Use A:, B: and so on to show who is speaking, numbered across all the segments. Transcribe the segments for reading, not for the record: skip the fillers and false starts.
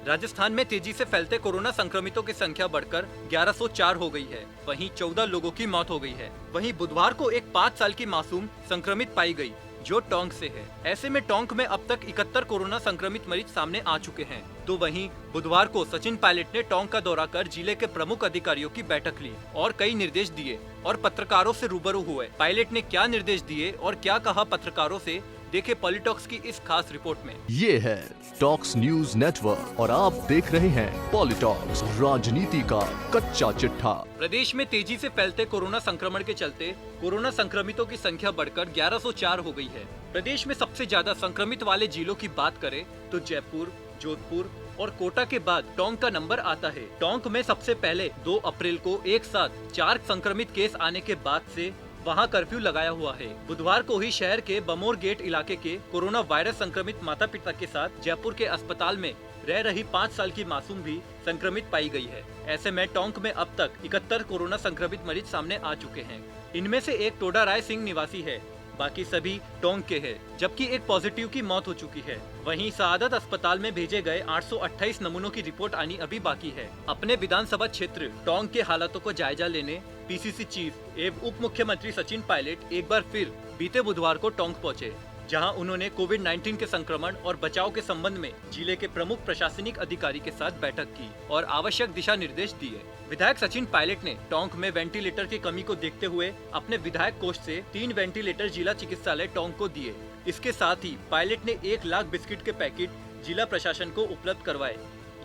A: राजस्थान में तेजी से फैलते कोरोना संक्रमितों की संख्या बढ़कर 1104 हो गई है। वहीं 14 लोगों की मौत हो गई है। वहीं बुधवार को एक 5 साल की मासूम संक्रमित पाई गई, जो टोंक से है। ऐसे में टोंक में अब तक 71 कोरोना संक्रमित मरीज सामने आ चुके हैं। तो वहीं बुधवार को सचिन पायलट ने टोंक का दौरा कर जिले के प्रमुख अधिकारियों की बैठक ली और कई निर्देश दिए और पत्रकारों से रूबरू हुए। पायलट ने क्या निर्देश दिए और क्या कहा पत्रकारों से, देखे पॉलिटॉक्स की इस खास रिपोर्ट में।
B: ये है टॉक्स न्यूज नेटवर्क और आप देख रहे हैं पॉलिटॉक्स, राजनीति का कच्चा चिट्ठा।
A: प्रदेश में तेजी से फैलते कोरोना संक्रमण के चलते कोरोना संक्रमितों की संख्या बढ़कर 1104 हो गई है। प्रदेश में सबसे ज्यादा संक्रमित वाले जिलों की बात करें तो जयपुर, जोधपुर और कोटा के बाद टोंक का नंबर आता है। टोंक में सबसे पहले 2 अप्रैल को एक साथ 4 संक्रमित केस आने के बाद से वहां कर्फ्यू लगाया हुआ है। बुधवार को ही शहर के बमोर गेट इलाके के कोरोना वायरस संक्रमित माता पिता के साथ जयपुर के अस्पताल में रह रही 5 साल की मासूम भी संक्रमित पाई गई है। ऐसे में टोंक में अब तक 71 कोरोना संक्रमित मरीज सामने आ चुके हैं। इनमें से एक टोडा राय सिंह निवासी है, बाकी सभी टोंक के हैं, जबकि एक पॉजिटिव की मौत हो चुकी है। वहीं सआदत अस्पताल में भेजे गए 828 नमूनों की रिपोर्ट आनी अभी बाकी है। अपने विधानसभा क्षेत्र टोंक के हालातों को जायजा लेने पीसीसी चीफ एवं उप मुख्यमंत्री सचिन पायलट एक बार फिर बीते बुधवार को टोंक पहुंचे, जहां उन्होंने कोविड-19 के संक्रमण और बचाव के संबंध में जिले के प्रमुख प्रशासनिक अधिकारी के साथ बैठक की और आवश्यक दिशा निर्देश दिए। विधायक सचिन पायलट ने टोंक में वेंटिलेटर की कमी को देखते हुए अपने विधायक कोष से 3 वेंटिलेटर जिला चिकित्सालय टोंक को दिए। इसके साथ ही पायलट ने 1 लाख बिस्किट के पैकेट जिला प्रशासन को उपलब्ध करवाए,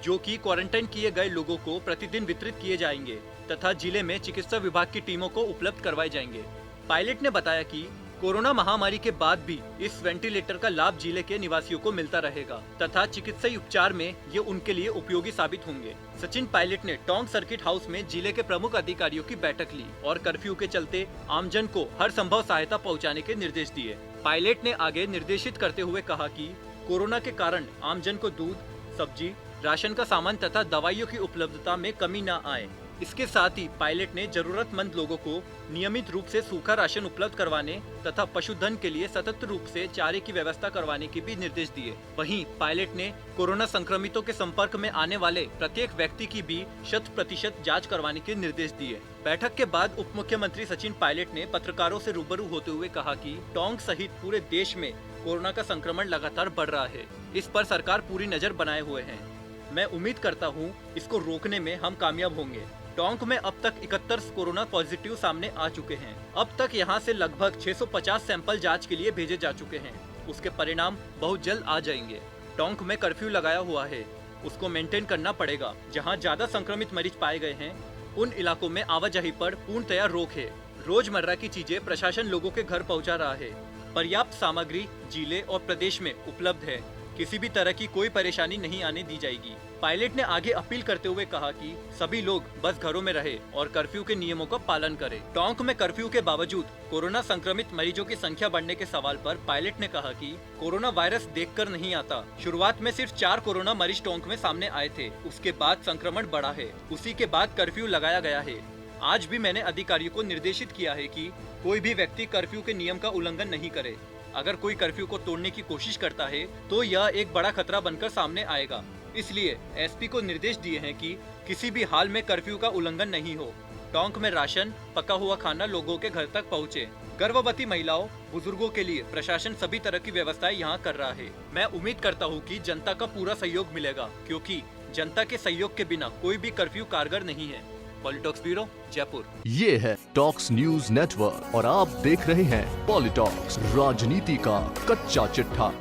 A: जो कि क्वारंटाइन किए गए लोगों को प्रतिदिन वितरित किए जाएंगे तथा जिले में चिकित्सा विभाग की टीमों को उपलब्ध करवाए जाएंगे। पायलट ने बताया कि कोरोना महामारी के बाद भी इस वेंटिलेटर का लाभ जिले के निवासियों को मिलता रहेगा तथा चिकित्सीय उपचार में ये उनके लिए उपयोगी साबित होंगे। सचिन पायलट ने टोंक सर्किट हाउस में जिले के प्रमुख अधिकारियों की बैठक ली और कर्फ्यू के चलते आमजन को हर संभव सहायता पहुंचाने के निर्देश दिए। पायलट ने आगे निर्देशित करते हुए कहा कि कोरोना के कारण आमजन को दूध, सब्जी, राशन का सामान तथा दवाइयों की उपलब्धता में कमी न आए। इसके साथ ही पायलट ने जरूरतमंद लोगों को नियमित रूप से सूखा राशन उपलब्ध करवाने तथा पशुधन के लिए सतत रूप से चारे की व्यवस्था करवाने के भी निर्देश दिए। वहीं पायलट ने कोरोना संक्रमितों के संपर्क में आने वाले प्रत्येक व्यक्ति की भी 100% जांच करवाने के निर्देश दिए। बैठक के बाद उप मुख्यमंत्री सचिन पायलट ने पत्रकारों से रूबरू होते हुए कहा कि टोंक सहित पूरे देश में कोरोना का संक्रमण लगातार बढ़ रहा है। इस पर सरकार पूरी नजर बनाए हुए है। मैं उम्मीद करता हूँ इसको रोकने में हम कामयाब होंगे। टोंक में अब तक 71 कोरोना पॉजिटिव सामने आ चुके हैं। अब तक यहां से लगभग 650 सैंपल जांच के लिए भेजे जा चुके हैं। उसके परिणाम बहुत जल्द आ जाएंगे। टोंक में कर्फ्यू लगाया हुआ है, उसको मेंटेन करना पड़ेगा। जहां ज्यादा संक्रमित मरीज पाए गए हैं उन इलाकों में आवाजाही पर पूर्णतया रोक है। रोजमर्रा की चीजें प्रशासन लोगों के घर पहुँचा रहा है। पर्याप्त सामग्री जिले और प्रदेश में उपलब्ध है। किसी भी तरह की कोई परेशानी नहीं आने दी जाएगी। पायलट ने आगे अपील करते हुए कहा कि सभी लोग बस घरों में रहे और कर्फ्यू के नियमों का पालन करें। टोंक में कर्फ्यू के बावजूद कोरोना संक्रमित मरीजों की संख्या बढ़ने के सवाल पर पायलट ने कहा कि कोरोना वायरस देखकर नहीं आता। शुरुआत में सिर्फ 4 कोरोना मरीज टोंक में सामने आए थे, उसके बाद संक्रमण बढ़ा है। उसी के बाद कर्फ्यू लगाया गया है। आज भी मैंने अधिकारियों को निर्देशित किया है कि कोई भी व्यक्ति कर्फ्यू के नियम का उल्लंघन नहीं करे। अगर कोई कर्फ्यू को तोड़ने की कोशिश करता है तो यह एक बड़ा खतरा बनकर सामने आएगा। इसलिए एसपी को निर्देश दिए हैं कि किसी भी हाल में कर्फ्यू का उल्लंघन नहीं हो। टोंक में राशन, पका हुआ खाना लोगों के घर तक पहुंचे। गर्भवती महिलाओं, बुजुर्गों के लिए प्रशासन सभी तरह की व्यवस्थाएं यहां कर रहा है। मैं उम्मीद करता हूं कि जनता का पूरा सहयोग मिलेगा, क्योंकि जनता के सहयोग के बिना कोई भी कर्फ्यू कारगर नहीं है। पॉलिटॉक्स ब्यूरो, जयपुर।
B: ये है टॉक्स न्यूज नेटवर्क और आप देख रहे हैं पॉलिटॉक्स, राजनीति का कच्चा चिट्ठा।